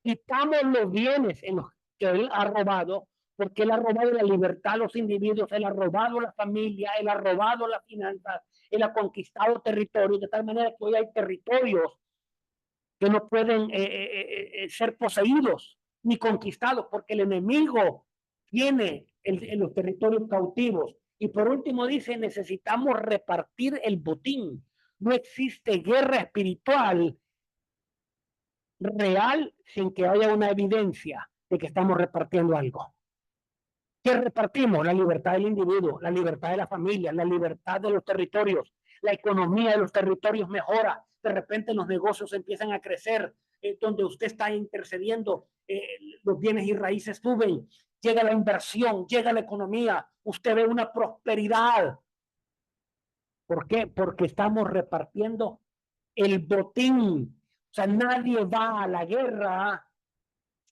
quitamos los bienes en los que él ha robado, porque él ha robado la libertad a los individuos, él ha robado la familia, él ha robado las finanzas, él ha conquistado territorios, de tal manera que hoy hay territorios que no pueden ser poseídos ni conquistados, porque el enemigo tiene los territorios cautivos. Y por último dice, necesitamos repartir el botín. No existe guerra espiritual real sin que haya una evidencia de que estamos repartiendo algo. ¿Qué repartimos? La libertad del individuo, la libertad de la familia, la libertad de los territorios. La economía de los territorios mejora. De repente los negocios empiezan a crecer, donde usted está intercediendo, los bienes y raíces suben, llega la inversión, llega la economía, usted ve una prosperidad. ¿Por qué? Porque estamos repartiendo el botín. O sea, nadie va a la guerra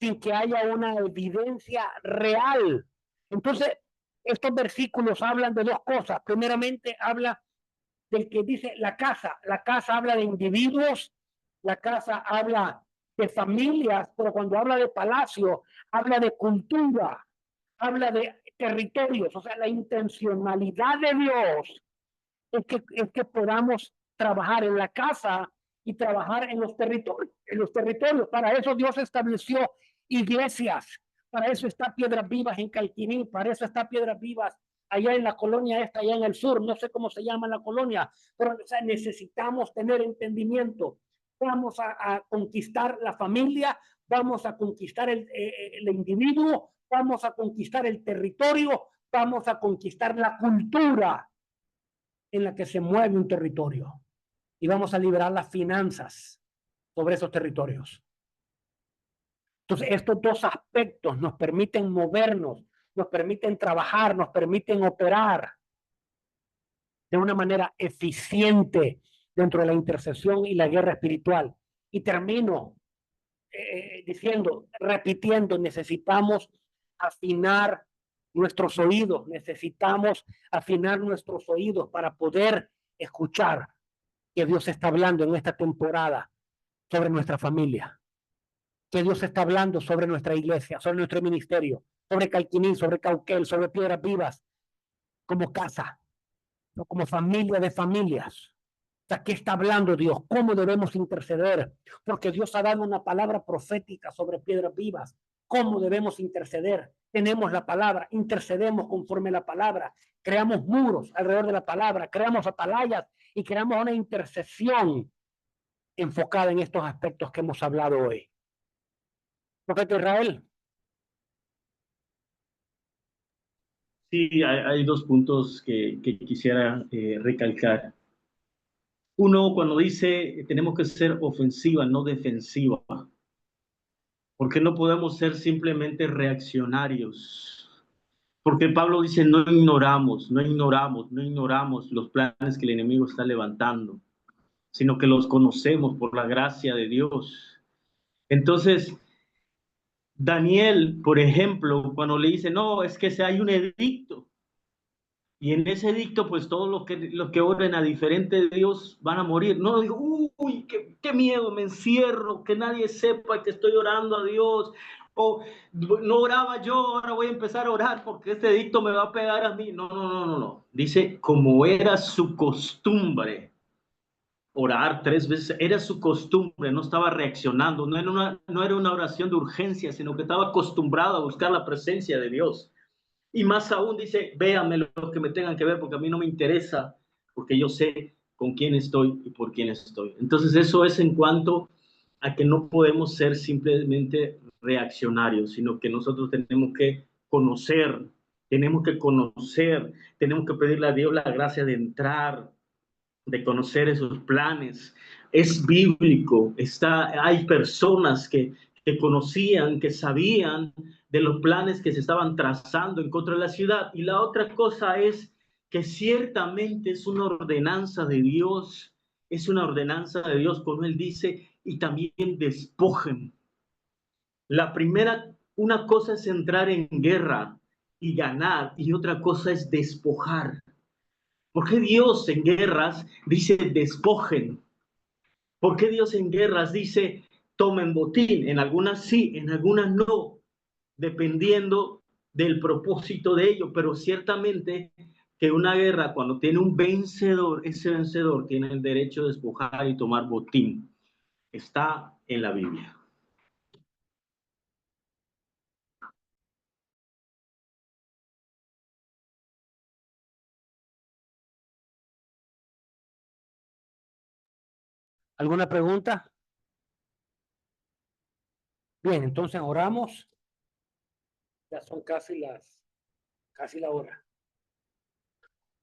sin que haya una evidencia real. Entonces, estos versículos hablan de dos cosas. Primeramente, habla del que dice la casa. La casa habla de individuos, la casa habla de familias, pero cuando habla de palacio, habla de cultura, habla de territorios. O sea, la intencionalidad de Dios es que podamos trabajar en la casa y trabajar en los territorios. Para eso Dios estableció iglesias. Para eso está Piedras Vivas en Calquiní. Para eso está Piedras Vivas allá en la colonia esta, allá en el sur. No sé cómo se llama la colonia, pero o sea, necesitamos tener entendimiento. Vamos a conquistar la familia, vamos a conquistar el individuo, vamos a conquistar el territorio, vamos a conquistar la cultura en la que se mueve un territorio. Y vamos a liberar las finanzas sobre esos territorios. Entonces, estos dos aspectos nos permiten movernos, nos permiten trabajar, nos permiten operar de una manera eficiente dentro de la intercesión y la guerra espiritual. Y termino diciendo, repitiendo, necesitamos afinar nuestros oídos, necesitamos afinar nuestros oídos para poder escuchar que Dios está hablando en esta temporada sobre nuestra familia, que Dios está hablando sobre nuestra iglesia, sobre nuestro ministerio, sobre Calquiní, sobre Cauquel, sobre Piedras Vivas, como casa, o como familia de familias. O sea, ¿qué está hablando Dios? ¿Cómo debemos interceder? Porque Dios ha dado una palabra profética sobre Piedras Vivas. ¿Cómo debemos interceder? Tenemos la palabra, intercedemos conforme a la palabra, creamos muros alrededor de la palabra, creamos atalayas y creamos una intercesión enfocada en estos aspectos que hemos hablado hoy. Profeta Israel. Sí, hay dos puntos que quisiera recalcar. Uno, cuando dice tenemos que ser ofensiva, no defensiva. Porque no podemos ser simplemente reaccionarios. Porque Pablo dice no ignoramos los planes que el enemigo está levantando, sino que los conocemos por la gracia de Dios. Entonces, Daniel, por ejemplo, cuando le dice, no, es que si hay un edicto, y en ese edicto, pues todos los que oren a diferente Dios van a morir. No digo, uy, qué miedo, me encierro, que nadie sepa que estoy orando a Dios. O no oraba yo, ahora voy a empezar a orar porque este edicto me va a pegar a mí. No. Dice, como era su costumbre orar 3 veces, era su costumbre, no estaba reaccionando, no era una oración de urgencia, sino que estaba acostumbrado a buscar la presencia de Dios. Y más aún dice, véanme lo que me tengan que ver, porque a mí no me interesa, porque yo sé con quién estoy y por quién estoy. Entonces eso es en cuanto a que no podemos ser simplemente reaccionarios, sino que nosotros tenemos que conocer, tenemos que pedirle a Dios la gracia de entrar, de conocer esos planes. Es bíblico, hay personas que conocían, que sabían de los planes que se estaban trazando en contra de la ciudad. Y la otra cosa es que ciertamente es una ordenanza de Dios es una ordenanza de Dios, como Él dice, y también despojen. La primera, una cosa es entrar en guerra y ganar, y otra cosa es despojar. ¿Por qué Dios en guerras dice despojen? ¿Por qué Dios en guerras dice tomen botín? En algunas sí, en algunas no, dependiendo del propósito de ello, pero ciertamente que una guerra cuando tiene un vencedor, ese vencedor tiene el derecho de despojar y tomar botín. Está en la Biblia. ¿Alguna pregunta? Bien, entonces oramos. Ya son casi la hora.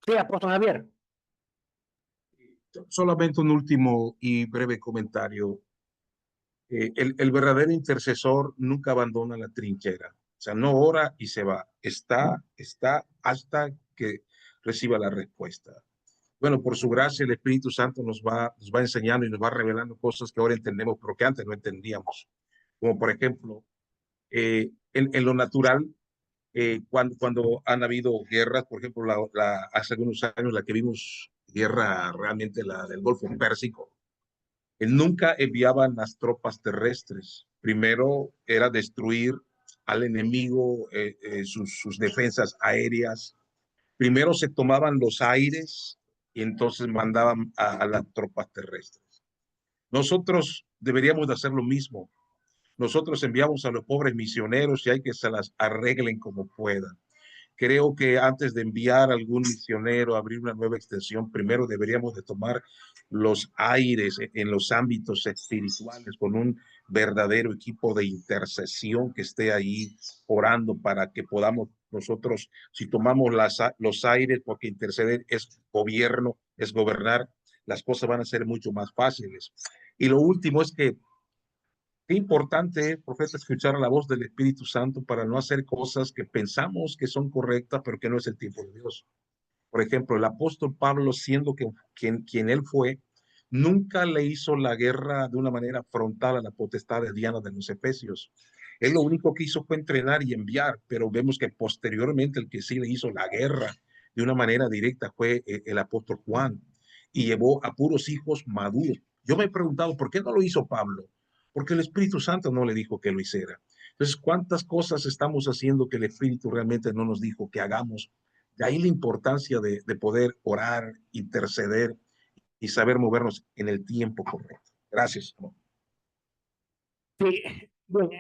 Sí, apóstol Javier. Solamente un último y breve comentario. El verdadero intercesor nunca abandona la trinchera. O sea, no ora y se va. Está hasta que reciba la respuesta. Bueno, por su gracia, el Espíritu Santo nos va enseñando y nos va revelando cosas que ahora entendemos, pero que antes no entendíamos. Como por ejemplo, en lo natural, cuando han habido guerras, por ejemplo, hace algunos años la que vimos, guerra realmente la del Golfo Pérsico, nunca enviaban las tropas terrestres. Primero era destruir al enemigo, sus defensas aéreas. Primero se tomaban los aires y entonces mandaban a las tropas terrestres. Nosotros deberíamos de hacer lo mismo. Nosotros enviamos a los pobres misioneros y hay que se las arreglen como puedan. Creo que antes de enviar a algún misionero a abrir una nueva extensión, primero deberíamos de tomar los aires en los ámbitos espirituales con un verdadero equipo de intercesión que esté ahí orando para que podamos nosotros, si tomamos los aires, porque interceder es gobierno, es gobernar, las cosas van a ser mucho más fáciles. Y lo último es que qué importante, profeta, escuchar la voz del Espíritu Santo para no hacer cosas que pensamos que son correctas, pero que no es el tiempo de Dios. Por ejemplo, el apóstol Pablo, siendo quien él fue, nunca le hizo la guerra de una manera frontal a la potestad de Diana de los Efesios. Él lo único que hizo fue entrenar y enviar, pero vemos que posteriormente el que sí le hizo la guerra de una manera directa fue el apóstol Juan y llevó a puros hijos maduros. Yo me he preguntado, ¿por qué no lo hizo Pablo? Porque el Espíritu Santo no le dijo que lo hiciera. Entonces, ¿cuántas cosas estamos haciendo que el Espíritu realmente no nos dijo que hagamos? De ahí la importancia de poder orar, interceder y saber movernos en el tiempo correcto. Gracias. Sí, bueno,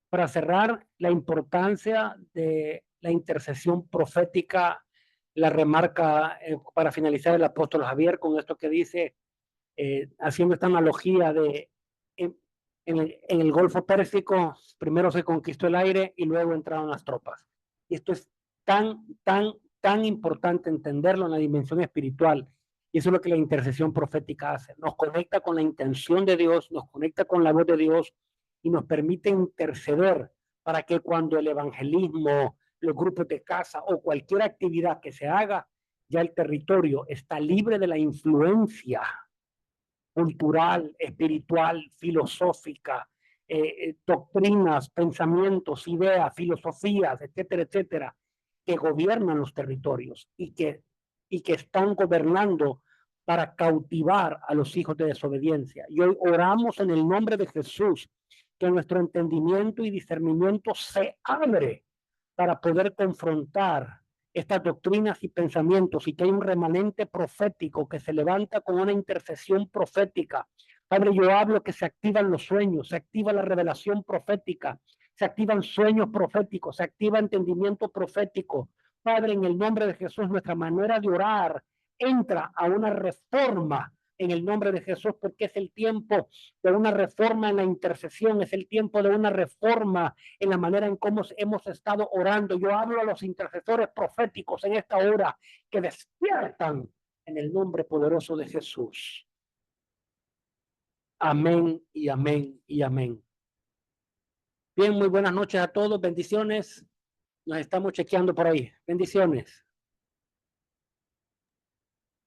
para cerrar, la importancia de la intercesión profética la remarca para finalizar el apóstol Javier con esto que dice, haciendo esta analogía de en el Golfo Pérsico, primero se conquistó el aire y luego entraron las tropas. Y esto es tan importante entenderlo en la dimensión espiritual. Y eso es lo que la intercesión profética hace. Nos conecta con la intención de Dios, nos conecta con la voz de Dios y nos permite interceder para que cuando el evangelismo, los grupos de casa o cualquier actividad que se haga, ya el territorio está libre de la influencia cultural, espiritual, filosófica, doctrinas, pensamientos, ideas, filosofías, etcétera, etcétera, que gobiernan los territorios y que están gobernando para cautivar a los hijos de desobediencia. Y hoy oramos en el nombre de Jesús, que nuestro entendimiento y discernimiento se abre para poder confrontar estas doctrinas y pensamientos y que hay un remanente profético que se levanta con una intercesión profética. Padre, yo hablo que se activan los sueños, se activa la revelación profética, se activan sueños proféticos, se activa entendimiento profético. Padre, en el nombre de Jesús, nuestra manera de orar entra a una reforma en el nombre de Jesús, porque es el tiempo de una reforma en la intercesión, es el tiempo de una reforma en la manera en cómo hemos estado orando. Yo hablo a los intercesores proféticos en esta hora que despiertan en el nombre poderoso de Jesús. Amén y amén y amén. Bien, muy buenas noches a todos, bendiciones. Nos estamos chequeando por ahí. Bendiciones.